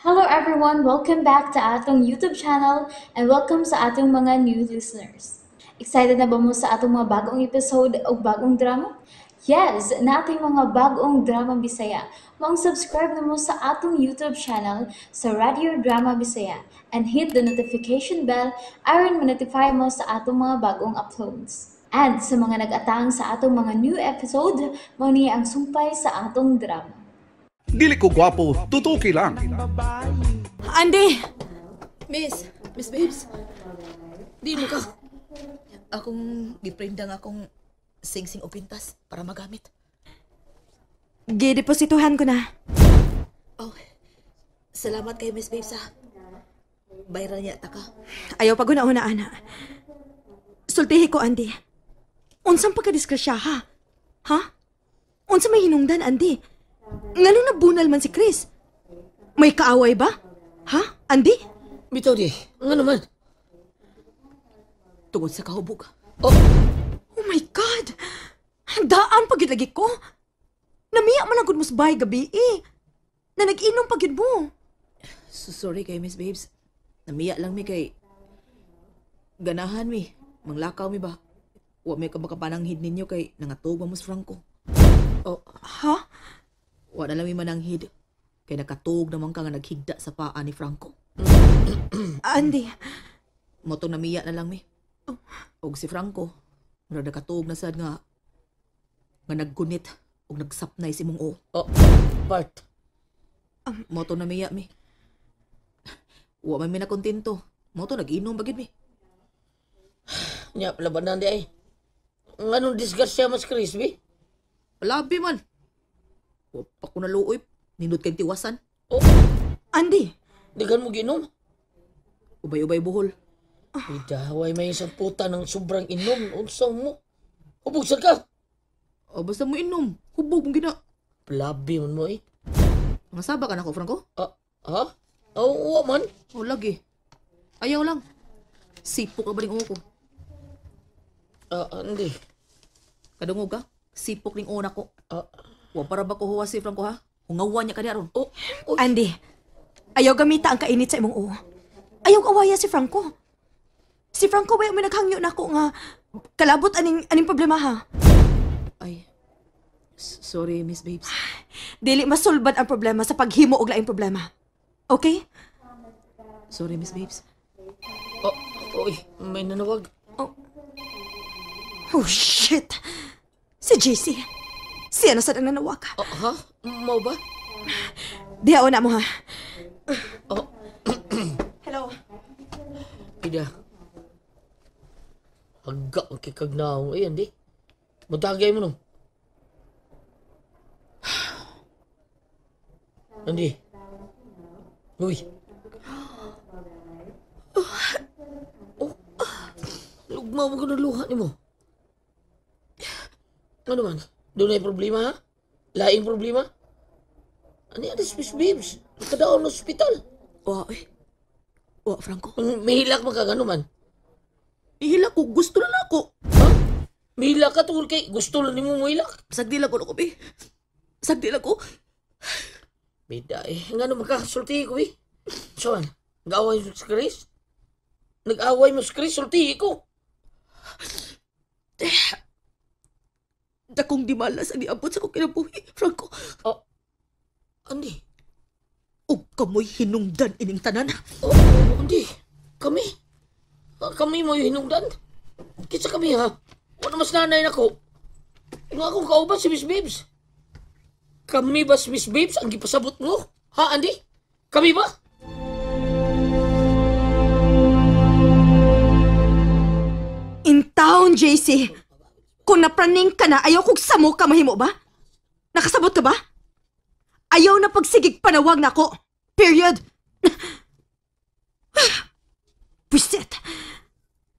Hello everyone! Welcome back to atong YouTube channel and welcome sa atong mga new listeners. Excited na ba mo sa atong mga bagong episode o bagong drama? Yes, na ating mga bagong drama Bisaya. Mag-subscribe na mo sa atong YouTube channel sa Radio Drama Bisaya and hit the notification bell aron ma-notify mo sa atong mga bagong uploads. And sa mga nag-atang sa atong mga new episode, mao niya ang sumpay sa atong drama. Dili ko gwapo, tutuki lang. Andy! Miss Babes. Di mo ka. Akong giprindang akong sing-sing o pintas para magamit. Gideposituhan ko na. Oh, salamat kay Miss Babes ha. Bayran niya ta ka. Ayaw pa guna-una, ana. Sultihi ko, Andy. Unsang pagkadiskrasya, ha? Ha? Unsa may hinungdan, Andy? Ngano nabunal man si Chris? May kaaway ba? Ha, Andy? Bitaw di. Nga naman. Tungod sa kahubog. Oh my God! Daan pagid lagi ko. Namiya man agud mo sa bahay gabi na nag-inom pagid mo. So sorry kay Miss Babes. Namiya lang mi kay ganahan mi. Manglakaw mi ba? Wa may kabakapananghid ninyo kay nangatog mo sa Franco. Oh, Ha? wa na lang mi mananghid. Kay nakatog naman ka nga naghigda sa paa ni Franco. Andy, Motong namiya na lang mi. Og si Franco, mura nakatog na sad nga naggunit og nagsapnay si mong o. Oh, Bart. Moto namiya mi. Wa man mi na kontento. Moto nag-inom bagid mi. Nya, labanan di ay. Nganong disgrasya mas crispy? Labi man. Wa pa ko naluoy. Nindot kay tiwasan. Oh, Andy, di kan mo ginom? Ubay-ubay buhol. Idaway may isang puta ng sobrang inom. Unsang mo? Hubog sa ka. O basta mo inom. Hubog mong gina. Plabi man mo eh. Mga saba ka na ko, Franco? Ha? Oh, wa man. O lagi. Ayaw lang. Sipok ka ba rin ko? Hindi. Kadungog ka? Sipok ning una ko. Ah, Wa para ba ko huwas si Franco ha? Hungawan niya ka niya ron. oh, Andy, ayaw gamita ang kainit sa imong o. Ayaw awaya si Franco. Si Franco ba may naghangyo na ako nga kalabot aning problema ha? Ay. Sorry, Miss Babes. Dili masulbad ang problema sa paghimo og laing problema. Okay? Sorry, Miss Babes. Uy, may nanawag. Oh shit! Si JC. Siya na sad ang nanawag. Ha? Mau ba? Dihaon na mo ha. Oh, Hello. ida. Hagga ang kikagnaong. Ay, hindi. Matagay mo nung. Hindi. Uy. Lugma mo ka ng luha ni mo. Ano man? Doon ay problema ha? Laing problema? Ano yan? Miss Babes? Nakadaon ng ospital. Wa, eh. Wa, Franco. Mahilak man ka gano'n man. Ihila ko. Gusto na ako. Ha? Mahilak ka tungkol kay gusto lang ni mo mahilak. Sagdi lang ko na ko, be. Sagdi lang ko. Bida eh. Nga naman kasulti ko eh. So, nag-away mo sa Chris? Nag-away mo sa Chris, sulti ko. Dakong di malas ang niabot sa kong kinabuhi, Franco. Andi. O kamoy hinungdan ining tanan. Andi. Kami. Kami mo yung hinungdan. Kitsa kami ha. Wala mas nanay na ko. Nga akong kauban si Miss Babes. Kami ba si Miss Babes ang gipasabot mo? Ha, Andi? Kami ba? In town, JC. Kung napraning ka na, ayaw kong samo ka mahimo ba? Nakasabot ka ba? Ayaw na pagsigig panawag na ako. Period. Buisit.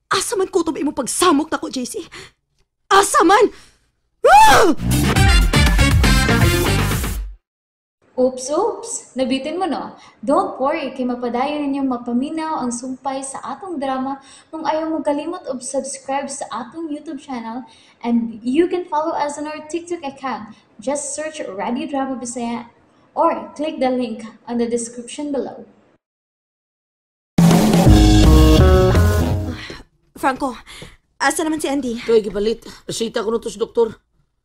Asa man ko ito ba mo pagsamok na ko, JC? Asa man! Ah! Oops! Nabitin mo no? Don't worry, kay mapadayon ninyong mapaminaw ang sumpay sa atong drama kung ayaw mo kalimot og subscribe sa atong YouTube channel and you can follow us on our TikTok account. Just search Radio Drama Bisaya or click the link on the description below. Franco, asa naman si Andy? Kaya gipalit. Resita ko na to sa doktor.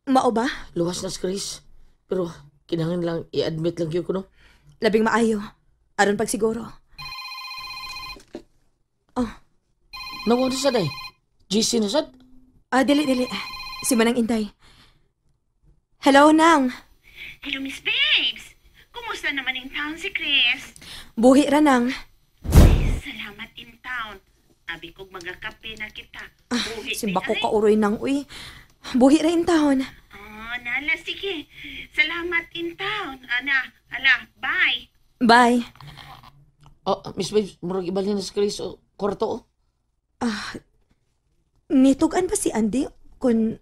Mao ba? Luwas na si Chris. Pero kinahanglan lang i-admit lang yun ko, no? Labing maayo. Aron pag siguro. Nawa na sad ay. GC na sad. Dili. Si Manang Inday. Hello, Nang. Hello, Miss Babes. Kumusta naman in town si Chris? Buhi ra, Nang. Salamat in town. Abi kog magakape na kita. Buhi Simba ko ay. kauroy nang, uy. Buhi ra in town. Oh, nala, sige. Salamat in town. Bye. Bye. Miss Babes, murag ibalhin na si Chris o kwarto, Nitugan pa si Andy kung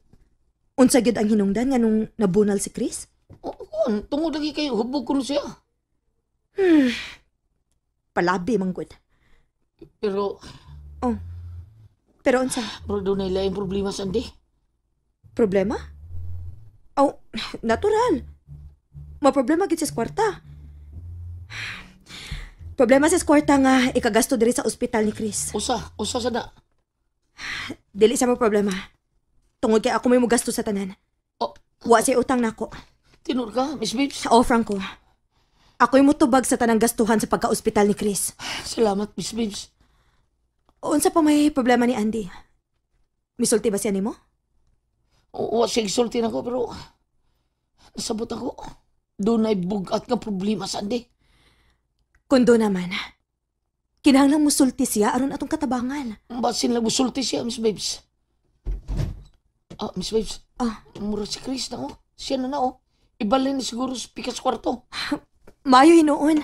unsa gyud ang hinungdan nga nung nabunal si Chris? Kuan, tungod lagi kayo, hubog ko na siya. Palabi man gud. Pero, Pero unsa? murag daw na ilaing problema sa Andy. Problema? Natural. Maproblema gid sa kwarta. Problema sa kwarta nga ikagasto diri sa ospital ni Chris. Usa sa na. Dili sa mo problema. Tungod kay ako may gasto sa tanan. Oh, Wa say utang nako. tinur ka, Miss Babes. Franco. Ako'y mutubag sa tanang gastuhan sa pagka-ospital ni Chris. Salamat, Miss Babes. Unsa pa may problema ni Andy? Misulti ba siya nimo? Wa siya gisulti na ko, pero nasabot ako. Doon ay bugat nga problema sa Andy. Kundo naman. Kinahanglang musulti siya aron atong katabangan. Basin lang musulti siya, Miss Babes. Miss Babes. Mura si Chris na, Siya na, Ibalin ni siguro sa pikas kwarto. Mayo hinuon.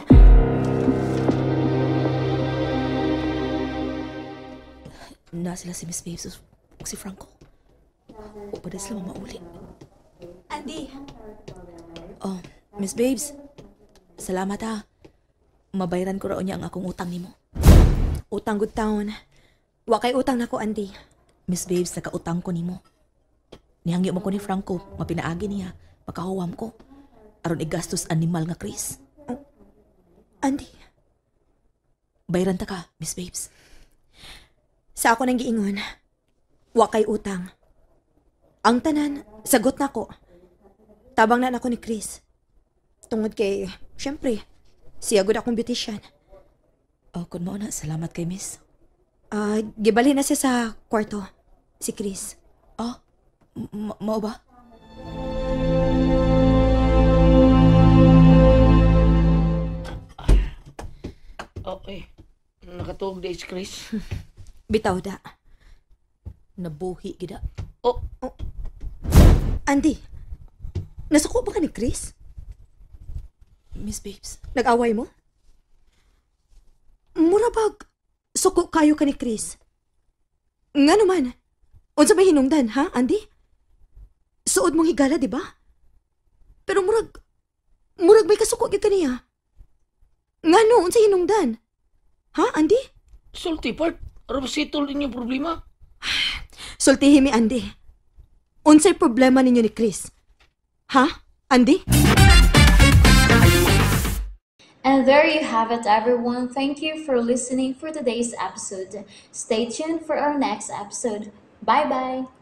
Na sila si Miss Babes o si Franco. O pa sila mamauli. Andy. Miss Babes, salamat ha. Mabayaran ko raon niya ang akong utang nimo. Utang good taon. Wa kay utang nako, Andy. Miss Babes, nakautang ko nimo. Nihangyo mo ko ni Franco, mapinaagi niya, makahuwam ko. Aron igastos animal nga Chris. Andy, Bayaran ta ka, Miss Babes. sa ako nang giingon, wa kay utang. Ang tanan, sagot nako. Tabang na nako ni Chris. Tungod kay, syempre, siya gud akong beautician. Kun mo na, salamat kay Miss. Gibali na siya sa kwarto, si Chris. Mao ba? Nakatuog di si Chris. Bitaw da. Nabuhi gida. Andy, nasuko ba ka ni Chris? Miss Babes, Nag-away mo? Murabag, suko kayo ka ni Chris. Nga naman, unsa may hinungdan, ha, Andy? Suod mong higala, di ba? Pero murag may kasuko gyud kaniya. Nga no, unsa hinungdan? Ha, Andy? Sulti part, arabasitol inyong problema. Sultihi mi, Andy. Unsay problema ninyo ni Chris? Ha, Andy? And there you have it, everyone. Thank you for listening for today's episode. Stay tuned for our next episode. Bye bye.